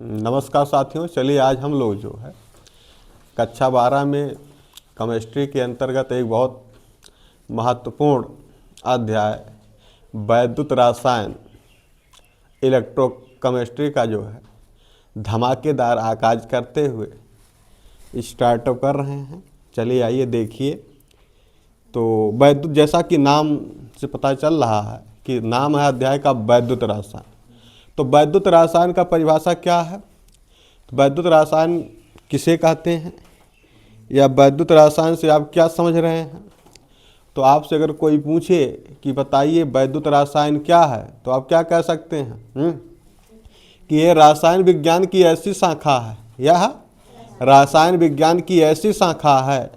नमस्कार साथियों, चलिए आज हम लोग जो है कक्षा 12 में केमिस्ट्री के अंतर्गत एक बहुत महत्वपूर्ण अध्याय वैद्युत रसायन इलेक्ट्रोकेमिस्ट्री का जो है धमाकेदार आगाज करते हुए स्टार्टअप कर रहे हैं। चलिए आइए देखिए। तो वैद्युत, जैसा कि नाम से पता चल रहा है कि नाम है अध्याय का वैद्युत रसायन। तो वैद्युत रसायन का परिभाषा क्या है? तो वैद्युत रसायन किसे कहते हैं या वैद्युत रसायन से आप क्या समझ रहे हैं? तो आपसे अगर कोई पूछे कि बताइए वैद्युत रसायन क्या है, तो आप क्या कह सकते हैं? कि ये रसायन विज्ञान की ऐसी शाखा है, यह रसायन विज्ञान की ऐसी शाखा है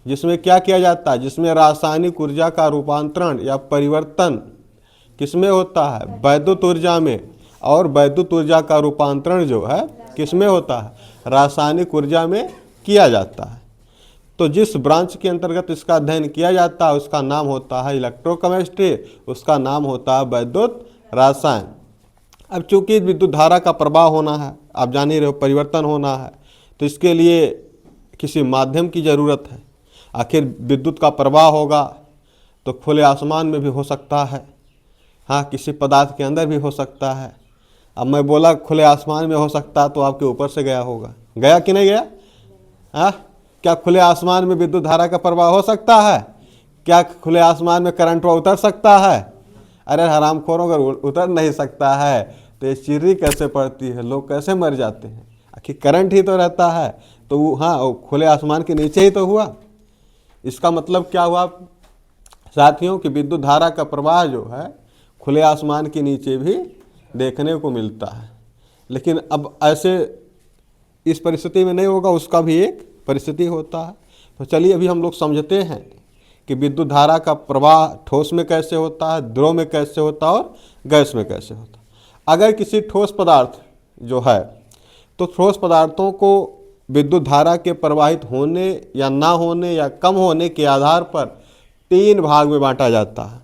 जिसमें क्या किया जाता है, जिसमें रासायनिक ऊर्जा का रूपांतरण या परिवर्तन किसमें होता है? वैद्युत ऊर्जा में। और वैद्युत ऊर्जा का रूपांतरण जो है किसमें होता है? रासायनिक ऊर्जा में किया जाता है। तो जिस ब्रांच के अंतर्गत इसका अध्ययन किया जाता है उसका नाम होता है इलेक्ट्रोकेमिस्ट्री, उसका नाम होता है वैद्युत रसायन। अब चूंकि विद्युत धारा का प्रवाह होना है, आप जान ही रहे हो, परिवर्तन होना है, तो इसके लिए किसी माध्यम की ज़रूरत है। आखिर विद्युत का प्रवाह होगा तो खुले आसमान में भी हो सकता है, हाँ, किसी पदार्थ के अंदर भी हो सकता है। अब मैं बोला खुले आसमान में हो सकता है तो आपके ऊपर से गया होगा, गया कि नहीं गया? हाँ, क्या खुले आसमान में विद्युत धारा का प्रवाह हो सकता है? क्या खुले आसमान में करंट उतर सकता है? अरे हरामखोरों, अगर उतर नहीं सकता है तो ये चिर्री कैसे पड़ती है, लोग कैसे मर जाते हैं? आखिर करंट ही तो रहता है, तो वो हाँ खुले आसमान के नीचे ही तो हुआ। इसका मतलब क्या हुआ साथियों कि विद्युत धारा का प्रवाह जो है खुले आसमान के नीचे भी देखने को मिलता है। लेकिन अब ऐसे इस परिस्थिति में नहीं होगा, उसका भी एक परिस्थिति होता है। तो चलिए अभी हम लोग समझते हैं कि विद्युत धारा का प्रवाह ठोस में कैसे होता है, द्रव में कैसे होता है और गैस में कैसे होता है। अगर किसी ठोस पदार्थ जो है, तो ठोस पदार्थों को विद्युत धारा के प्रवाहित होने या ना होने या कम होने के आधार पर 3 भाग में बांटा जाता है।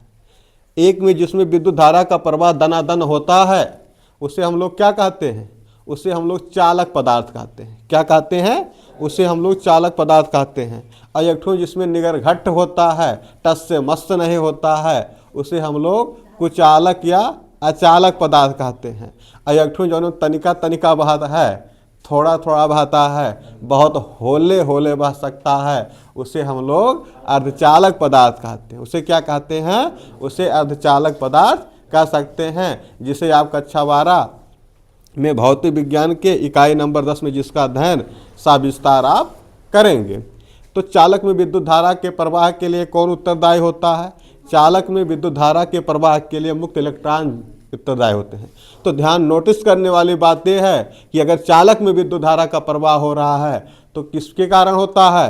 एक में जिसमें विद्युत धारा का प्रवाह दनादन होता है, उसे हम लोग क्या कहते हैं? उसे हम लोग चालक पदार्थ कहते हैं। क्या कहते हैं? उसे हम लोग चालक पदार्थ कहते हैं। और एक ठो जिसमें निगर घट्ट होता है, टस से मस्त नहीं होता है, उसे हम लोग कुचालक या अचालक पदार्थ कहते हैं। और एक ठो जो तनिका तनिका बहता है, थोड़ा थोड़ा बहता है, बहुत होले होले बह सकता है, उसे हम लोग अर्धचालक पदार्थ कहते हैं। उसे क्या कहते हैं? उसे अर्धचालक पदार्थ कह सकते हैं, जिसे आप कक्षा 12 में भौतिक विज्ञान के इकाई नंबर 10 में जिसका अध्ययन सविस्तार आप करेंगे। तो चालक में विद्युत धारा के प्रवाह के लिए कौन उत्तरदायी होता है? चालक में विद्युत धारा के प्रवाह के लिए मुक्त इलेक्ट्रॉन उत्तरदायी होते हैं। तो ध्यान नोटिस करने वाली बात यह है कि अगर चालक में विद्युत धारा का प्रवाह हो रहा है तो किसके कारण होता है?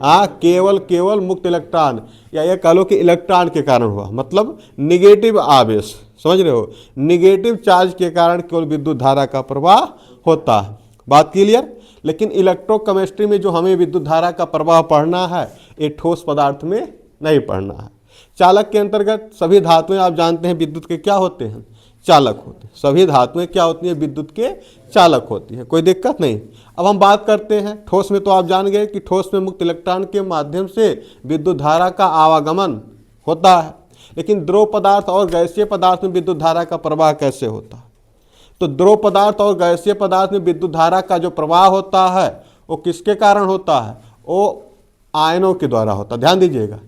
केवल मुक्त इलेक्ट्रॉन, या ये कह लो कि इलेक्ट्रॉन के कारण हुआ, मतलब निगेटिव आवेश, समझ रहे हो, निगेटिव चार्ज के कारण केवल विद्युत धारा का प्रवाह होता है। बात क्लियर? लेकिन इलेक्ट्रोकेमिस्ट्री में जो हमें विद्युत धारा का प्रवाह पढ़ना है, ये ठोस पदार्थ में नहीं पढ़ना है। चालक के अंतर्गत सभी धातुएं आप जानते हैं विद्युत के क्या होते हैं? चालक होते हैं। सभी धातुएं क्या होती हैं? विद्युत के चालक होती है, कोई दिक्कत नहीं। अब हम बात करते हैं ठोस में। तो आप जान गए कि ठोस में मुक्त इलेक्ट्रॉन के माध्यम से विद्युत धारा का आवागमन होता है। लेकिन द्रव पदार्थ और गैसीय पदार्थ में विद्युत धारा का प्रवाह कैसे होता है? तो द्रव पदार्थ और गैसीय पदार्थ में विद्युत धारा का जो प्रवाह होता है वो किसके कारण होता है? वो आयनों के द्वारा होता है। ध्यान दीजिएगा,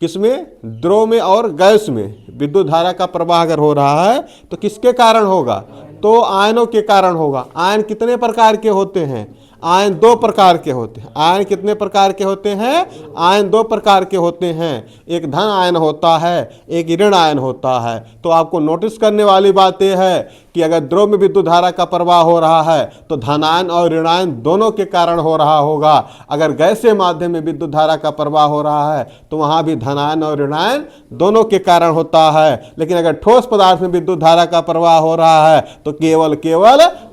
किसमें? द्रव में और गैस में विद्युत धारा का प्रवाह अगर हो रहा है तो किसके कारण होगा? तो आयनों के कारण होगा। आयन कितने प्रकार के होते हैं? आयन 2 प्रकार के होते हैं। आयन कितने प्रकार के होते हैं? आयन 2 प्रकार के होते हैं। एक धन आयन होता है, एक ऋण आयन होता है। तो आपको नोटिस करने वाली बात यह है कि अगर द्रव में विद्युत धारा का प्रवाह हो रहा है तो धनायन और ऋणायन दोनों के कारण हो रहा होगा। अगर गैसीय माध्यम में विद्युत धारा का प्रवाह हो रहा है तो वहाँ भी धनायन और ऋणायन दोनों के कारण होता है। लेकिन अगर ठोस पदार्थ में विद्युत धारा का प्रवाह हो रहा है तो केवल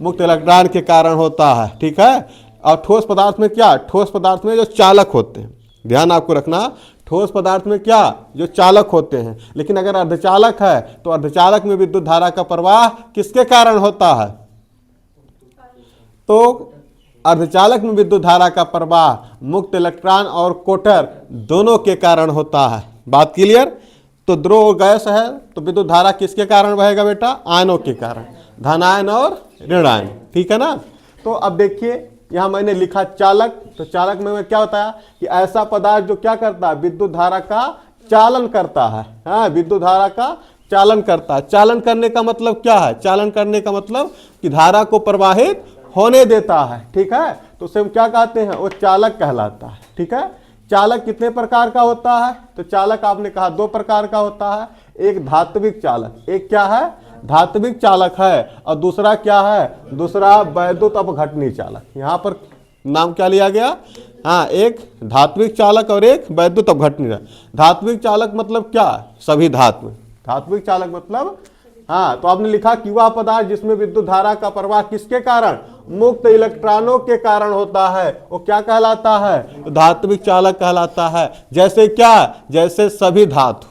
मुक्त इलेक्ट्रॉन के कारण होता है। ठीक है? और ठोस पदार्थ में क्या? ठोस पदार्थ में जो चालक होते हैं, ध्यान आपको रखना, ठोस पदार्थ में क्या? जो चालक होते हैं। लेकिन अगर अर्धचालक है तो अर्धचालक में विद्युत धारा का प्रवाह किसके कारण होता है? तो अर्धचालक में विद्युत धारा का प्रवाह मुक्त इलेक्ट्रॉन और कोटर दोनों के कारण होता है। बात क्लियर। तो द्रव और गैस है तो विद्युत धारा किसके कारण बहेगा बेटा? आयनों के कारण, धनायन और ऋणायन। ठीक है ना। तो अब देखिए यहाँ मैंने लिखा चालक, तो चालक में मैं क्या बताया कि ऐसा पदार्थ जो क्या करता है, विद्युत धारा का चालन करता है। हाँ, विद्युत धारा का चालन करता है। चालन करने का मतलब क्या है? चालन करने का मतलब कि धारा को प्रवाहित होने देता है। ठीक है, तो उसे हम क्या कहते हैं? वो चालक कहलाता है। ठीक है, चालक कितने प्रकार का होता है? तो चालक आपने कहा दो प्रकार का होता है। एक धात्विक चालक, एक क्या है? धात्विक चालक है, और दूसरा क्या है? दूसरा वैद्युत अपघटनी चालक। यहाँ पर नाम क्या लिया गया? हाँ, एक धात्विक चालक और एक वैद्युत अपघटनी। धात्विक चालक मतलब क्या? सभी धातु। धात्विक चालक मतलब हाँ, तो आपने लिखा कि वह पदार्थ जिसमें विद्युत धारा का प्रवाह किसके कारण? मुक्त इलेक्ट्रॉनों के कारण होता है, वो क्या कहलाता है? तो धात्विक चालक कहलाता है। जैसे क्या? जैसे सभी धातु,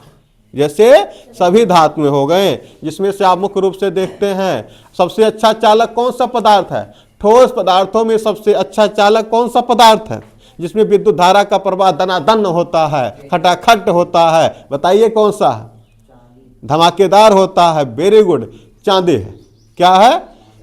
जैसे सभी धातु में हो गए, जिसमें से आप मुख्य रूप से देखते हैं सबसे अच्छा चालक कौन सा पदार्थ है? ठोस पदार्थों में सबसे अच्छा चालक कौन सा पदार्थ है जिसमें विद्युत धारा का प्रवाह दनादन होता है, खटाखट होता है? बताइए कौन सा है? धमाकेदार होता है। वेरी गुड, चांदी है। क्या है?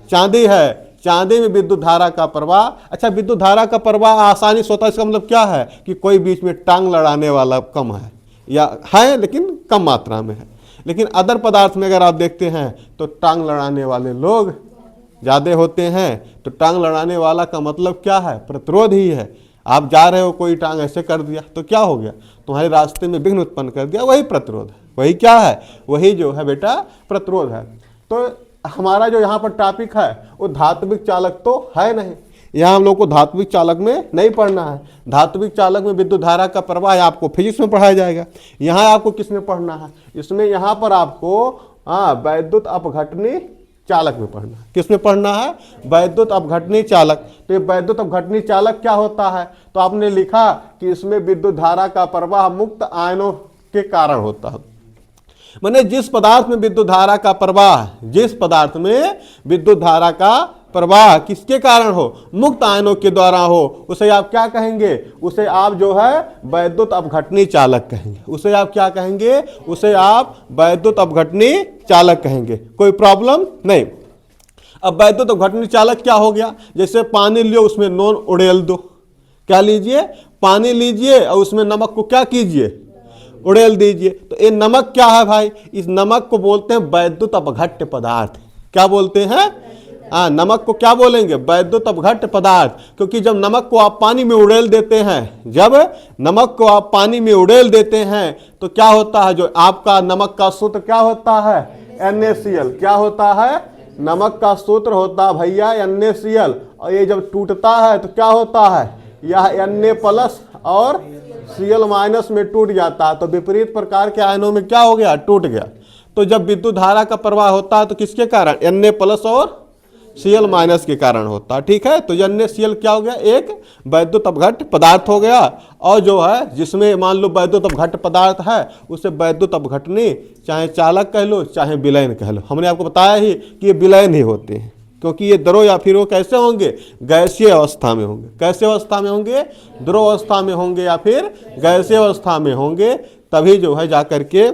चांदी है। चांदी में विद्युत धारा का प्रवाह, अच्छा विद्युत धारा का प्रवाह आसानी से होता है, इसका मतलब क्या है कि कोई बीच में टांग लड़ाने वाला कम है, या है लेकिन कम मात्रा में है। लेकिन अदर पदार्थ में अगर आप देखते हैं तो टांग लड़ाने वाले लोग ज़्यादा होते हैं। तो टांग लड़ाने वाला का मतलब क्या है? प्रतिरोध ही है। आप जा रहे हो, कोई टांग ऐसे कर दिया तो क्या हो गया? तुम्हारे रास्ते में विघ्न उत्पन्न कर दिया, वही प्रतिरोध है। वही क्या है? वही जो है बेटा प्रतिरोध है। तो हमारा जो यहाँ पर टॉपिक है वो धात्विक चालक तो है नहीं। यहाँ हम लोग को धात्विक चालक में नहीं पढ़ना है। धात्विक चालक में विद्युत धारा का प्रवाह आपको फिजिक्स में पढ़ाया जाएगा। यहाँ आपको किस में पढ़ना है? इसमें यहाँ पर आपको वैद्युत अपघटनी चालक में पढ़ना है। किस में पढ़ना है? वैद्युत अपघटनी चालक। तो ये वैद्युत अपघटनी चालक क्या होता है? तो आपने लिखा कि इसमें विद्युत धारा का प्रवाह मुक्त आयनों के कारण होता है। माने जिस पदार्थ में विद्युत धारा का प्रवाह, जिस पदार्थ में विद्युत धारा का प्रवाह किसके कारण हो? मुक्त आयनों के द्वारा हो, उसे आप क्या कहेंगे? उसे आप जो है वैद्युत अपघटनी चालक कहेंगे। उसे आप क्या कहेंगे? उसे आप वैद्युत अपघटनी चालक कहेंगे। कोई प्रॉब्लम नहीं। अब वैद्युत अपघटनी चालक क्या हो गया? जैसे पानी लियो, उसमें नोन उड़ेल दो। क्या लीजिए? पानी लीजिए और उसमें नमक को क्या कीजिए? उड़ेल दीजिए। तो ये नमक क्या है भाई? इस नमक को बोलते हैं वैद्युत अपघट्य पदार्थ। क्या बोलते हैं? हाँ, नमक को क्या बोलेंगे? वैद्युत अपघट्य पदार्थ। क्योंकि जब नमक को आप पानी में उड़ेल देते हैं, जब नमक को आप पानी में उड़ेल देते हैं तो क्या होता है? जो आपका नमक का सूत्र क्या होता है? NaCl। क्या होता है? नमक का सूत्र होता है भैया NaCl। और ये जब टूटता है तो क्या होता है? यह Na+ और Cl- में टूट जाता है। तो विपरीत प्रकार के आयनों में क्या हो गया? टूट गया। तो जब विद्युत धारा का प्रवाह होता है तो किसके कारण? Na+ और Cl- के कारण होता है। ठीक है, तो NaCl क्या हो गया? एक वैद्युत अपघट्य पदार्थ हो गया। और जो है जिसमें मान लो वैद्युत अपघट्य पदार्थ है उसे वैद्युत अपघटनी, चाहे चालक कह लो चाहे विलयन कह लो। हमने आपको बताया ही कि ये विलयन ही होते हैं, क्योंकि ये द्रव या फिर वो कैसे होंगे? गैसीय अवस्था में होंगे। कैसे अवस्था में होंगे? द्रव अवस्था में होंगे या फिर गैसीय अवस्था में होंगे। तभी जो है जाकर के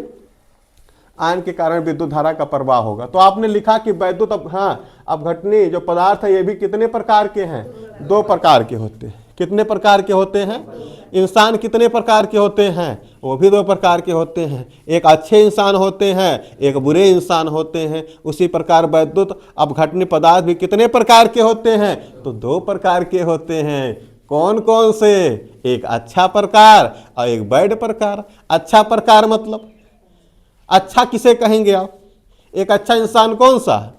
आयन के कारण विद्युत धारा का प्रवाह होगा। तो आपने लिखा कि वैद्युत अपघटनी जो पदार्थ है ये भी कितने प्रकार के हैं? दो प्रकार के होते हैं। कितने प्रकार के होते हैं? इंसान कितने प्रकार के होते हैं? वो भी दो प्रकार के होते हैं। एक अच्छे इंसान होते हैं, एक बुरे इंसान होते हैं। उसी प्रकार वैद्युत अपघटनी पदार्थ भी कितने प्रकार के होते हैं? तो दो प्रकार के होते हैं। कौन कौन से? एक अच्छा प्रकार और एक बैड प्रकार। अच्छा प्रकार मतलब अच्छा किसे कहेंगे आप? एक अच्छा इंसान कौन सा?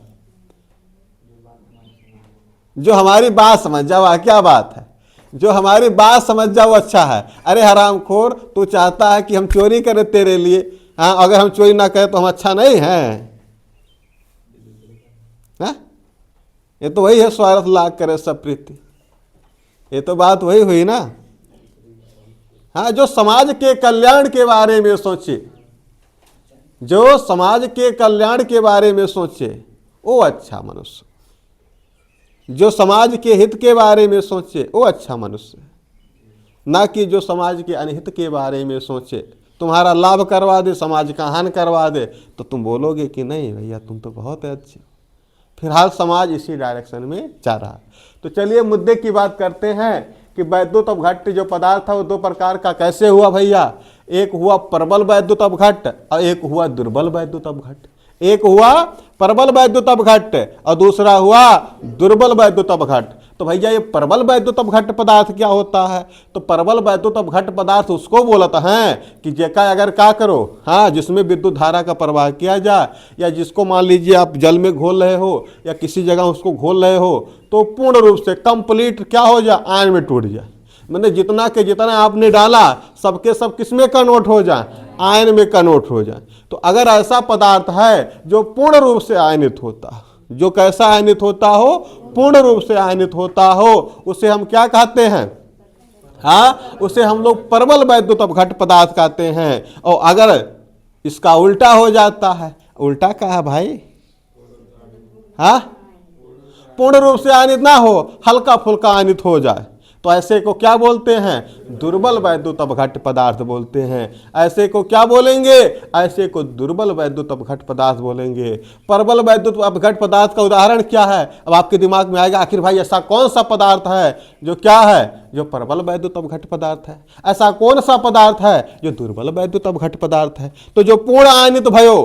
जो हमारी बात समझ जाओ। क्या बात है? जो हमारी बात समझ जाओ अच्छा है। अरे हरामखोर, तू चाहता है कि हम चोरी करें तेरे लिए? हाँ, अगर हम चोरी ना करें तो हम अच्छा नहीं हैं? ये तो वही है, स्वार्थ लाग करे सब प्रीति। ये तो बात वही हुई ना। हाँ, जो समाज के कल्याण के बारे में सोचे, जो समाज के कल्याण के बारे में सोचे, वो अच्छा मनुष्य। जो समाज के हित के बारे में सोचे वो अच्छा मनुष्य है, ना कि जो समाज के अनहित के बारे में सोचे, तुम्हारा लाभ करवा दे, समाज का हानि करवा दे, तो तुम बोलोगे कि नहीं भैया तुम तो बहुत अच्छे हो। फिलहाल समाज इसी डायरेक्शन में जा रहा है। तो चलिए मुद्दे की बात करते हैं कि वैद्युत अपघट्ट जो पदार्थ है वो दो प्रकार का कैसे हुआ भैया। एक हुआ प्रबल वैद्युत अपघट्ट और एक हुआ दुर्बल वैद्युत अपघट्ट। एक हुआ प्रबल वैद्युत अपघट्ट और दूसरा हुआ दुर्बल वैद्युत अपघट्ट। तो भैया ये प्रबल वैद्युत अपघट्ट पदार्थ क्या होता है? तो प्रबल वैद्युत अपघट्ट पदार्थ उसको बोलता है कि जेका अगर क्या करो, हाँ, जिसमें विद्युत धारा का प्रवाह किया जाए, या जिसको मान लीजिए आप जल में घोल रहे हो या किसी जगह उसको घोल रहे हो, तो पूर्ण रूप से कंप्लीट क्या हो जाए, आयन में टूट जाए। मैंने जितना के जितना आपने डाला सबके सब किस में कन्वर्ट हो जाए, आयन में कन्वर्ट हो जाए। तो अगर ऐसा पदार्थ है जो पूर्ण रूप से आयनित होता, जो कैसा आयनित होता हो, पूर्ण रूप से आयनित होता हो, उसे हम क्या कहते हैं? हाँ, उसे हम लोग प्रबल वैद्युत अपघट्ट पदार्थ कहते हैं। और अगर इसका उल्टा हो जाता है, उल्टा क्या है भाई? हाँ, पूर्ण रूप से आयनित ना हो, हल्का फुल्का आयनित हो जाए, तो ऐसे को क्या बोलते हैं? दुर्बल वैद्युत अपघट्ट पदार्थ बोलते हैं। ऐसे को क्या बोलेंगे? ऐसे को दुर्बल वैद्युत अपघट्ट पदार्थ बोलेंगे। प्रबल वैद्युत अपघट्ट पदार्थ का उदाहरण क्या है? अब आपके दिमाग में आएगा आखिर भाई ऐसा कौन सा पदार्थ है जो क्या है, जो प्रबल वैद्युत अपघट्ट पदार्थ है? ऐसा कौन सा पदार्थ है जो दुर्बल वैद्युत अपघट्ट पदार्थ है? तो जो पूर्ण आयनित भयो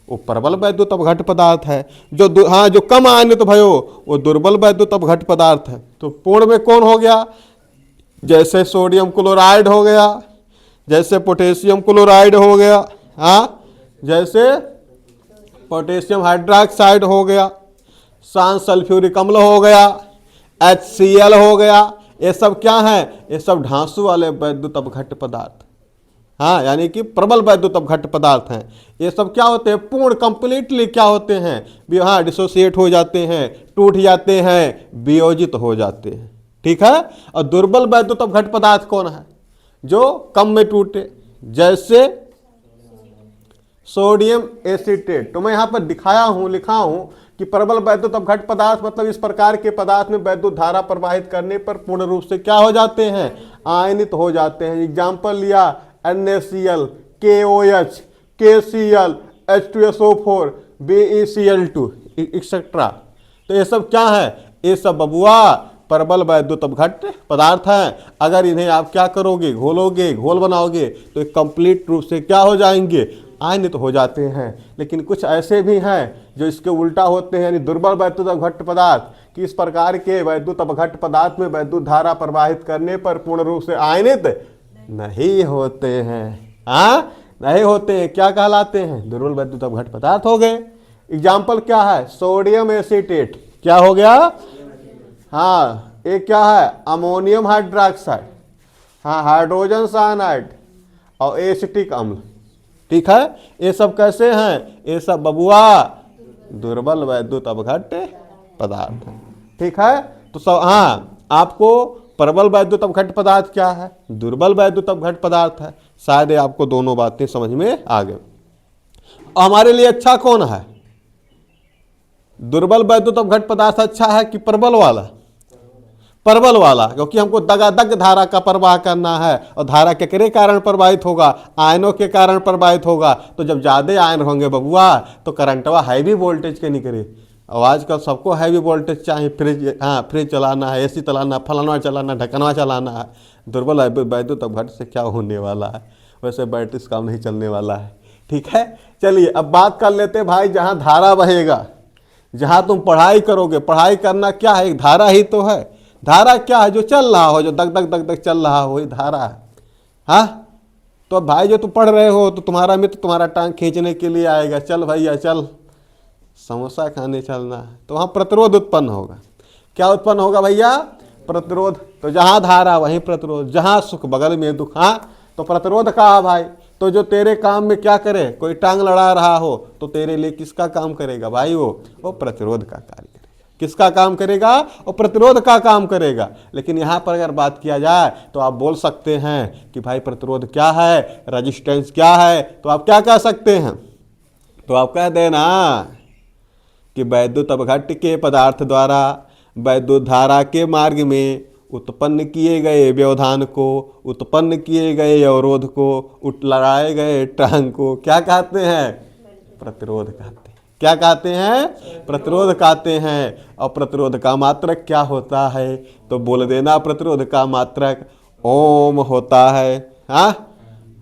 वो प्रबल वैद्युत अपघट्ट पदार्थ है, जो जो कम आयनित भयो वो दुर्बल वैद्युत अपघट्ट पदार्थ है। तो पूर्ण में कौन हो गया? जैसे सोडियम क्लोराइड हो गया, जैसे पोटेशियम क्लोराइड हो गया, हाँ, जैसे पोटेशियम हाइड्रोक्साइड हो गया, सांस सल्फ्यूरिक अम्ल हो गया, HCl हो गया। ये सब क्या है? ये सब ढांसू वाले वैद्युत अपघट्ट पदार्थ, हाँ, यानी कि प्रबल वैद्युत अपघट्ट पदार्थ हैं। ये सब क्या होते हैं? पूर्ण कंप्लीटली क्या होते हैं? हाँ, डिसोसिएट हो जाते हैं, टूट जाते हैं, वियोजित हो जाते हैं। ठीक है। और दुर्बल वैद्युत अपघट्ट पदार्थ कौन है? जो कम में टूटे, जैसे सोडियम एसीटेट। तो मैं यहाँ पर दिखाया हूँ, लिखा हूँ कि प्रबल वैद्युत अपघट्ट पदार्थ मतलब इस प्रकार के पदार्थ में वैद्युत धारा प्रवाहित करने पर पूर्ण रूप से क्या हो जाते हैं? आयनित हो जाते हैं। एग्जाम्पल लिया NaCl, KOH, KCl, H2SO4, BeCl2 etcetera. तो ये सब क्या है? ये सब बबुआ प्रबल वैद्युत अपघट्ट पदार्थ हैं। अगर इन्हें आप क्या करोगे? घोलोगे, घोल बनाओगे, तो एक कंप्लीट रूप से क्या हो जाएंगे? आयनित हो जाते हैं। लेकिन कुछ ऐसे भी हैं जो इसके उल्टा होते हैं, यानी दुर्बल वैद्युत अपघट्ट पदार्थ, कि इस प्रकार के वैद्युत अपघट्ट पदार्थ में वैद्युत धारा प्रवाहित करने पर पूर्ण रूप से आयनित नहीं होते हैं। हाँ, नहीं होते हैं। क्या कहलाते हैं? दुर्बल वैद्युत अपघट्ट पदार्थ हो गए। एग्जाम्पल क्या है? सोडियम एसीटेट क्या हो गया? हाँ, ये क्या है? अमोनियम हाइड्रोक्साइड, हाँ, हाइड्रोजन साइनाइड और एसिटिक अम्ल। ठीक है। ये सब कैसे हैं? ये सब बबुआ दुर्बल वैद्युत अपघट्ट पदार्थ है। ठीक है। तो सब, हाँ, आपको प्रबल वैद्युत अपघट्ट पदार्थ क्या है, दुर्बल वैद्युत अपघट्ट पदार्थ है, शायद आपको दोनों बातें समझ में आ गए। हमारे लिए अच्छा कौन है? दुर्बल वैद्युत अपघट्ट पदार्थ अच्छा है कि प्रबल वाला? प्रबल वाला, क्योंकि हमको दगादग धारा का प्रवाह करना है। और धारा के कारण प्रवाहित होगा? आयनों के कारण प्रवाहित होगा। तो जब ज्यादा आयन होंगे बबुआ तो करंटवा हैवी वोल्टेज के निकले। और आजकल सबको हैवी वोल्टेज चाहिए, फ्रिज, हाँ, फ्रिज चलाना है, AC चलाना, फलाना चलाना, ढकनवा चलाना है। दुर्बल वैद्युत अपघट्ट से क्या होने वाला है? वैसे बैटरी से काम नहीं चलने वाला है। ठीक है। चलिए अब बात कर लेते हैं भाई, जहाँ धारा बहेगा, जहाँ तुम पढ़ाई करोगे, पढ़ाई करना क्या है? एक धारा ही तो है। धारा क्या है? जो चल रहा हो, जो दग दग दग दग चल रहा हो, वही धारा है। हाँ, तो भाई जो तुम पढ़ रहे हो तो तुम्हारा मित्र तुम्हारा टांग खींचने के लिए आएगा, चल भैया चल समोसा खाने चलना है, तो वहाँ प्रतिरोध उत्पन्न होगा। क्या उत्पन्न होगा भैया? प्रतिरोध। तो जहाँ धारा वहीं प्रतिरोध, जहाँ सुख बगल में दुख। हाँ, तो प्रतिरोध कहा भाई। तो जो तेरे काम में क्या करे, कोई टांग लड़ा रहा हो तो तेरे लिए किसका काम करेगा भाई? वो प्रतिरोध का कार्य करेगा। किसका काम करेगा? वो प्रतिरोध का काम करेगा। लेकिन यहाँ पर अगर बात किया जाए तो आप बोल सकते हैं कि भाई प्रतिरोध क्या है, रेजिस्टेंस क्या है, तो आप क्या कह सकते हैं? तो आप कह देना कि वैद्युत अपघट्ट के पदार्थ द्वारा वैद्युत धारा के मार्ग में उत्पन्न किए गए व्यवधान को, उत्पन्न किए गए अवरोध को, लगाए गए टांग को क्या कहते हैं? प्रतिरोध कहते हैं। क्या कहते हैं? प्रतिरोध कहते हैं। और प्रतिरोध का मात्रक क्या होता है? तो बोल देना, प्रतिरोध का मात्रक ओम होता है। हाँ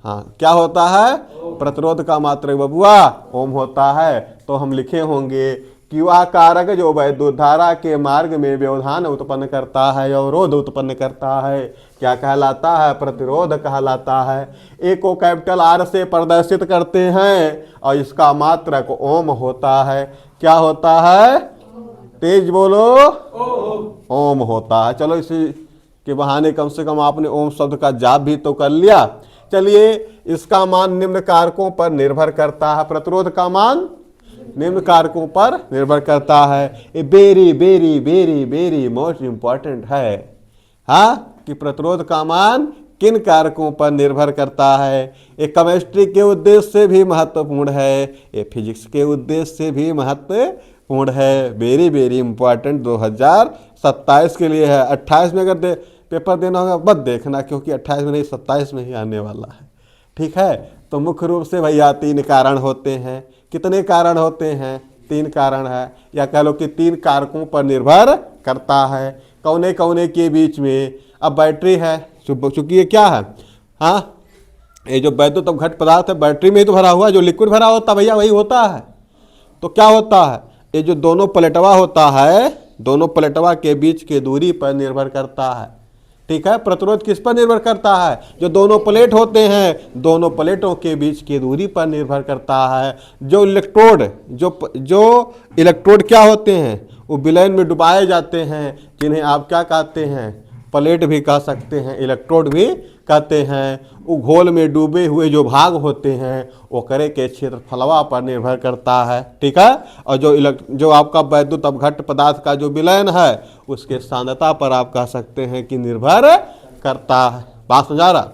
हाँ, क्या होता है? प्रतिरोध का मात्रक बबुआ ओम होता है। तो हम लिखे होंगे कि वह कारक जो वैद्युत धारा के मार्ग में व्यवधान उत्पन्न करता है, अवरोध उत्पन्न करता है, क्या कहलाता है? प्रतिरोध कहलाता है। ए को कैपिटल आर से प्रदर्शित करते हैं और इसका मात्रक ओम होता है। क्या होता है? तेज बोलो। ओम होता है। चलो इसी के बहाने कम से कम आपने ओम शब्द का जाप भी तो कर लिया। चलिए, इसका मान निम्न कारकों पर निर्भर करता है। प्रतिरोध का मान निम्न कारकों पर निर्भर करता है। ये very very very very most important है। हाँ, कि प्रतिरोध का मान किन कारकों पर निर्भर करता है। ये केमिस्ट्री के उद्देश्य से भी महत्वपूर्ण है, ये फिजिक्स के उद्देश्य से भी महत्वपूर्ण है। वेरी वेरी इंपॉर्टेंट 2027 के लिए है। 28 में अगर पेपर देना होगा बस देखना, क्योंकि 28 में नहीं 27 में ही आने वाला है। ठीक है, तो मुख्य रूप से भैया 3 कारण होते हैं। कितने कारण होते हैं? 3 कारण है, या कह लो कि 3 कारकों पर निर्भर करता है। कौने कौने के बीच में? अब बैटरी है, चूंकि ये क्या है, हाँ, ये जो वैद्युत घट पदार्थ है बैटरी में ही तो भरा हुआ है। जो लिक्विड भरा होता है भैया वही होता है। तो क्या होता है? ये जो दोनों प्लेटवा होता है, दोनों प्लेटवा के बीच की दूरी पर निर्भर करता है। ठीक है, प्रतिरोध किस पर निर्भर करता है? जो दोनों प्लेट होते हैं, दोनों प्लेटों के बीच की दूरी पर निर्भर करता है। जो इलेक्ट्रोड जो इलेक्ट्रोड क्या होते हैं? वो विलयन में डुबाए जाते हैं, जिन्हें आप क्या कहते हैं? प्लेट भी कह सकते हैं, इलेक्ट्रोड भी कहते हैं। वो घोल में डूबे हुए जो भाग होते हैं वो करे के क्षेत्रफलवा पर निर्भर करता है। ठीक है, और जो आपका वैद्युत अपघट्ट पदार्थ का जो विलयन है उसके सांद्रता पर आप कह सकते हैं कि निर्भर करता है। बात समझा रहा?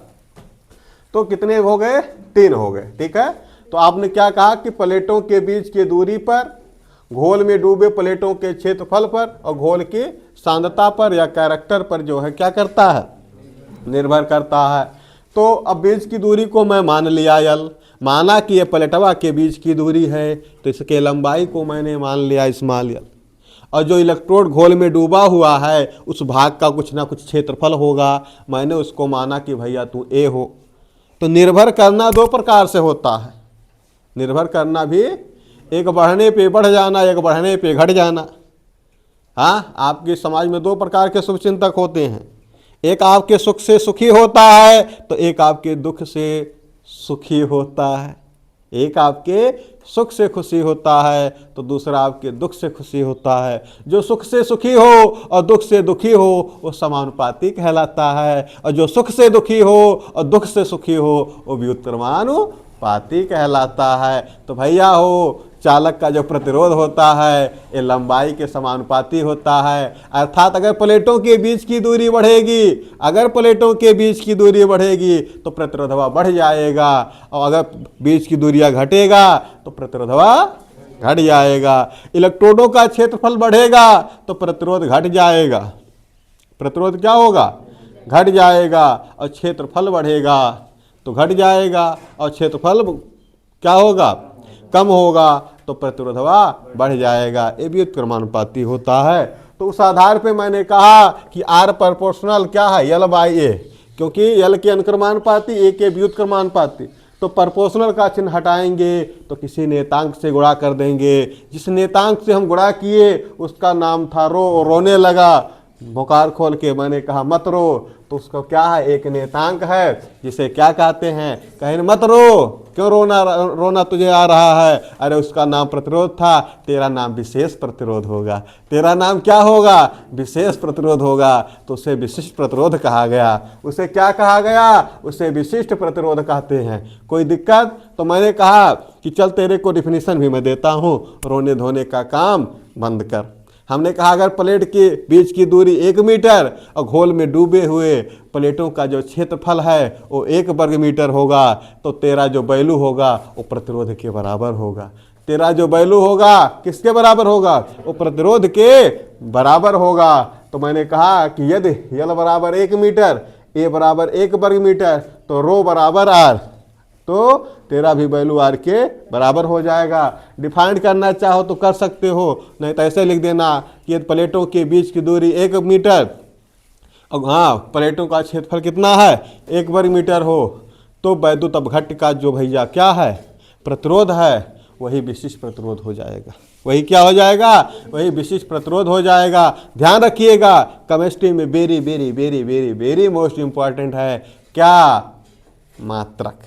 तो कितने हो गए? 3 हो गए। ठीक है, तो आपने क्या कहा कि प्लेटों के बीच की दूरी पर, घोल में डूबे प्लेटों के क्षेत्रफल पर और घोल की सांद्रता पर या कैरेक्टर पर जो है क्या करता है? निर्भर करता है। तो अब बीच की दूरी को मैं मान लिया यल, माना कि ये प्लेटवा के बीच की दूरी है, तो इसके लंबाई को मैंने मान लिया स्मॉल यल। और जो इलेक्ट्रोड घोल में डूबा हुआ है उस भाग का कुछ ना कुछ क्षेत्रफल होगा, मैंने उसको माना कि भैया तू ए हो। तो निर्भर करना 2 प्रकार से होता है। निर्भर करना भी, एक बढ़ने पे बढ़ जाना, एक बढ़ने पे घट जाना। हाँ, आपके समाज में 2 प्रकार के शुभचिंतक होते हैं। एक आपके सुख से सुखी होता है तो एक आपके दुख से सुखी होता है। एक आपके सुख से खुशी होता है तो दूसरा आपके दुख से खुशी होता है। जो सुख से सुखी हो और दुख से दुखी हो वो समानुपाती कहलाता है, और जो सुख से दुखी हो और दुख से सुखी हो वो व्युत्क्रमानुपाती कहलाता है। तो भैया हो, चालक का जो प्रतिरोध होता है ये लंबाई के समानुपाती होता है। अर्थात अगर प्लेटों के बीच की दूरी बढ़ेगी, अगर प्लेटों के बीच की दूरी बढ़ेगी तो प्रतिरोधवा बढ़ जाएगा, और अगर बीच की दूरियां घटेगा तो प्रतिरोधवा घट जाएगा। इलेक्ट्रोडों का क्षेत्रफल बढ़ेगा तो प्रतिरोध घट जाएगा। प्रतिरोध क्या होगा? घट जाएगा। और क्षेत्रफल बढ़ेगा तो घट जाएगा, और क्षेत्रफल क्या होगा? कम होगा, तो प्रतिरोधवा बढ़ जाएगा। ये भी व्युत्क्रमानुपाती होता है। तो उस आधार पे मैंने कहा कि आर प्रोपोर्शनल क्या है? यल बाई ए, क्योंकि यल के अनुक्रमानुपाती, ए के व्युत्क्रमानुपाती। तो प्रोपोर्शनल का चिन्ह हटाएंगे तो किसी नेतांक से गुणा कर देंगे। जिस नेतांक से हम गुणा किए उसका नाम था रो, रोने लगा। बुखार खोल के मैंने कहा मत रो, तो उसका क्या है? एक नेतांक है जिसे क्या कहते हैं? कहें मत रो, क्यों रोना तुझे आ रहा है? अरे उसका नाम प्रतिरोध था, तेरा नाम विशेष प्रतिरोध होगा। तेरा नाम क्या होगा? विशेष प्रतिरोध होगा। तो उसे विशिष्ट प्रतिरोध कहा गया। उसे क्या कहा गया? उसे विशिष्ट प्रतिरोध कहते हैं। कोई दिक्कत? तो मैंने कहा कि चल तेरे को डिफिनीशन भी मैं देता हूँ, रोने धोने का काम बंद कर। हमने कहा अगर प्लेट के बीच की दूरी 1 मीटर और घोल में डूबे हुए प्लेटों का जो क्षेत्रफल है वो 1 वर्ग मीटर होगा, तो तेरा जो वैल्यू होगा वो प्रतिरोध के बराबर होगा। तेरा जो वैल्यू होगा किसके बराबर होगा, वो प्रतिरोध के बराबर होगा। तो मैंने कहा कि यदि यल बराबर 1 मीटर, ए बराबर 1 वर्ग मीटर, तो रो बराबर आर, तो तेरा भी वैल्यू आर के बराबर हो जाएगा। डिफाइंड करना चाहो तो कर सकते हो, नहीं तो ऐसे लिख देना कि यदि प्लेटों के बीच की दूरी 1 मीटर, अब हाँ प्लेटों का क्षेत्रफल कितना है 1 वर्ग मीटर हो, तो वैद्युत अपघट्य का जो भैया क्या है प्रतिरोध है, वही विशिष्ट प्रतिरोध हो जाएगा। वही क्या हो जाएगा, वही विशिष्ट प्रतिरोध हो जाएगा। ध्यान रखिएगा, केमिस्ट्री में very very very very very most important है क्या, मात्रक।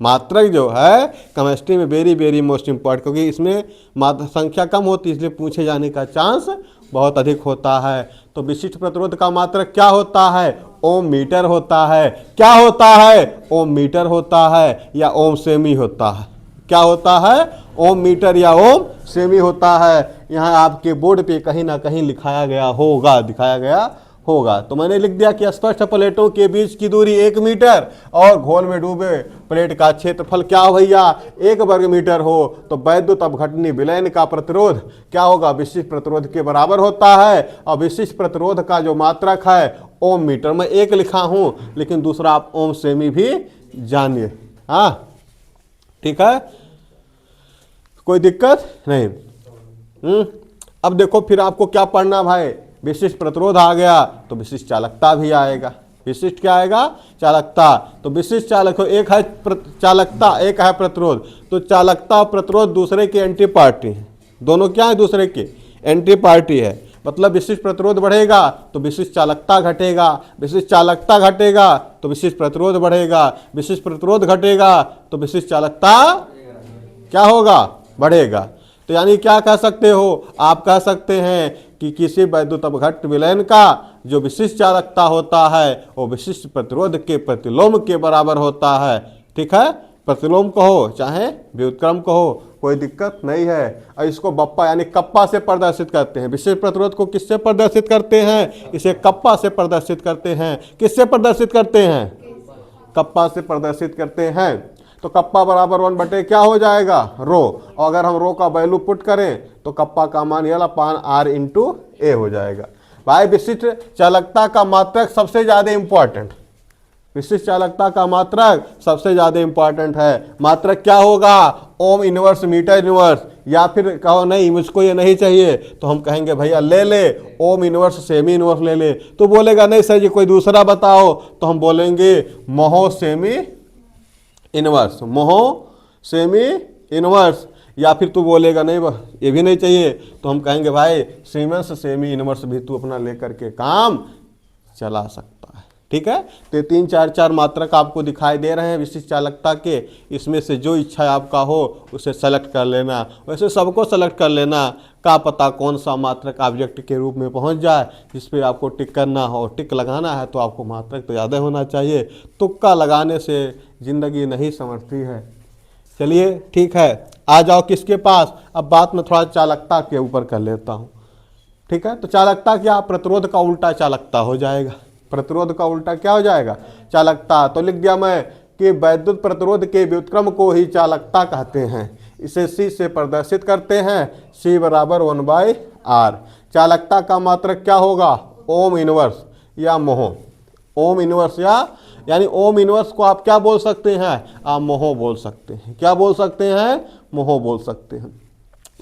मात्रक जो है केमिस्ट्री में वेरी वेरी मोस्ट इंपॉर्टेंट, क्योंकि इसमें मात्रा संख्या कम होती है, इसलिए पूछे जाने का चांस बहुत अधिक होता है। तो विशिष्ट प्रतिरोध का मात्रक क्या होता है, ओम मीटर होता है। क्या होता है, ओम मीटर होता है या ओम सेमी होता है। क्या होता है, ओम मीटर या ओम सेमी होता है। यहाँ आपके बोर्ड पे कहीं ना कहीं लिखाया गया होगा, दिखाया गया होगा। तो मैंने लिख दिया कि स्पष्ट प्लेटों के बीच की दूरी 1 मीटर और घोल में डूबे प्लेट का क्षेत्रफल क्या हो भैया 1 वर्ग मीटर हो, तो वैद्युत अपघटनी विलयन का प्रतिरोध क्या होगा, विशिष्ट प्रतिरोध के बराबर होता है। और विशिष्ट प्रतिरोध का जो मात्रक है ओम मीटर में 1 लिखा हूं, लेकिन दूसरा आप ओम सेमी भी जानिए। हाँ ठीक है, कोई दिक्कत नहीं। अब देखो फिर आपको क्या पढ़ना भाई, विशिष्ट प्रतिरोध आ गया तो विशिष्ट चालकता भी आएगा। विशिष्ट क्या आएगा, चालकता। तो विशिष्ट चालक एक है चालकता, एक है प्रतिरोध। तो चालकता और प्रतिरोध दूसरे के एंटी पार्टी है, दोनों क्या है दूसरे के एंटी पार्टी है। मतलब विशिष्ट प्रतिरोध बढ़ेगा तो विशिष्ट चालकता घटेगा, विशिष्ट चालकता घटेगा तो विशिष्ट प्रतिरोध बढ़ेगा, विशिष्ट प्रतिरोध घटेगा तो विशिष्ट चालकता क्या होगा, बढ़ेगा। तो यानी क्या कह सकते हो, आप कह सकते हैं कि किसी वैद्युत अपघट्य विलयन का जो विशिष्ट चालकता होता है वो विशिष्ट प्रतिरोध के प्रतिलोम के बराबर होता है। ठीक है, प्रतिलोम कहो चाहे व्युत्क्रम कहो, कोई दिक्कत नहीं है। और इसको बप्पा यानी कप्पा से प्रदर्शित करते हैं। विशिष्ट प्रतिरोध को किससे प्रदर्शित करते हैं, इसे कप्पा से प्रदर्शित करते हैं। किससे प्रदर्शित करते हैं, कप्पा से प्रदर्शित करते हैं। तो कप्पा बराबर 1 बटे क्या हो जाएगा, रो। और अगर हम रो का वैल्यू पुट करें तो कप्पा का मान यल अपान आर इंटू ए हो जाएगा। भाई विशिष्ट चालकता का मात्रक सबसे ज़्यादा इंपॉर्टेंट, विशिष्ट चालकता का मात्रक सबसे ज़्यादा इंपॉर्टेंट है। मात्रक क्या होगा, ओम इनवर्स मीटर इनवर्स, या फिर कहो नहीं मुझको ये नहीं चाहिए तो हम कहेंगे भैया ले ले ओम इनवर्स सेमी इनवर्स ले ले। तो बोलेगा नहीं सर जी कोई दूसरा बताओ, तो हम बोलेंगे मोहो सेमी इनवर्स, मोहो सेमी इनवर्स। या फिर तू बोलेगा नहीं ये भी नहीं चाहिए तो हम कहेंगे भाई सीमेंस सेमी इनवर्स भी तू अपना लेकर के काम चला सकता है। ठीक है, तो 3 4 4 मात्रक आपको दिखाई दे रहे हैं विशिष्ट चालकता के। इसमें से जो इच्छा आपका हो उसे सेलेक्ट कर लेना, वैसे सबको सेलेक्ट कर लेना, का पता कौन सा मात्रक ऑब्जेक्ट के रूप में पहुंच जाए जिस पे आपको टिक करना हो। टिक लगाना है तो आपको मात्रक तो ज़्यादा होना चाहिए, तुक्का लगाने से ज़िंदगी नहीं संवरती है। चलिए ठीक है, आ जाओ किसके पास, अब बात मैं थोड़ा चालकता के ऊपर कर लेता हूँ। ठीक है, तो चालकता क्या, प्रतिरोध का उल्टा चालकता हो जाएगा। प्रतिरोध का उल्टा क्या हो जाएगा, चालकता। तो लिख दिया मैं कि वैद्युत प्रतिरोध के व्युत्क्रम को ही चालकता कहते हैं। इसे C से प्रदर्शित करते हैं, C बराबर 1/R। चालकता का मात्रक क्या होगा, ओम इनवर्स या मोहो। ओम इनवर्स यानी ओम इनवर्स को आप क्या बोल सकते हैं, आप मोहो बोल सकते हैं। क्या बोल सकते हैं, मोहो बोल सकते हैं।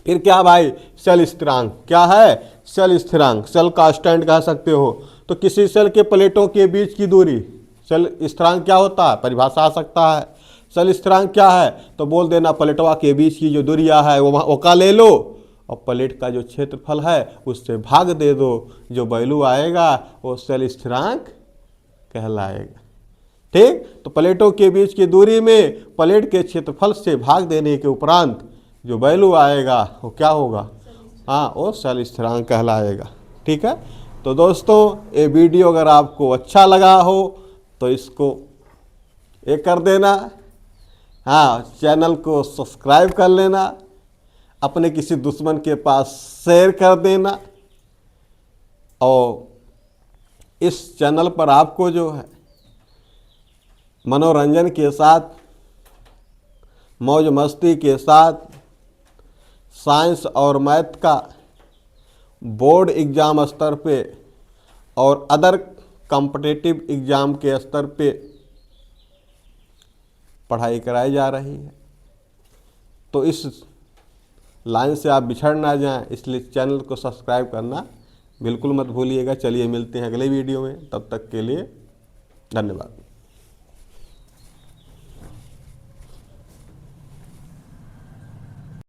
फिर क्या भाई, सेल स्थिरांक क्या है, सेल स्थिरांक, सेल कांस्टेंट कह सकते हो। तो किसी सेल के प्लेटों के बीच की दूरी, सेल स्थिरांक क्या होता है, परिभाषा आ सकता है। सेल स्थिरांक क्या है, तो बोल देना प्लेटवा के बीच की जो दूरिया है वो का ले लो और प्लेट का जो क्षेत्रफल है उससे भाग दे दो, जो वैल्यू आएगा वो सेल स्थिरांक कहलाएगा। ठीक, तो प्लेटों के बीच की दूरी में प्लेट के क्षेत्रफल से भाग देने के उपरांत जो वैल्यू आएगा वो क्या होगा, हाँ वो सेल स्थिरांक कहलाएगा। ठीक है, तो दोस्तों ये वीडियो अगर आपको अच्छा लगा हो तो इसको एक कर देना, हाँ चैनल को सब्सक्राइब कर लेना, अपने किसी दुश्मन के पास शेयर कर देना। और इस चैनल पर आपको जो है मनोरंजन के साथ, मौज मस्ती के साथ साइंस और मैथ का बोर्ड एग्ज़ाम स्तर पे और अदर कॉम्पिटिटिव एग्ज़ाम के स्तर पे पढ़ाई कराई जा रही है। तो इस लाइन से आप बिछड़ ना जाएं, इसलिए चैनल को सब्सक्राइब करना बिल्कुल मत भूलिएगा। चलिए मिलते हैं अगले वीडियो में, तब तक के लिए धन्यवाद।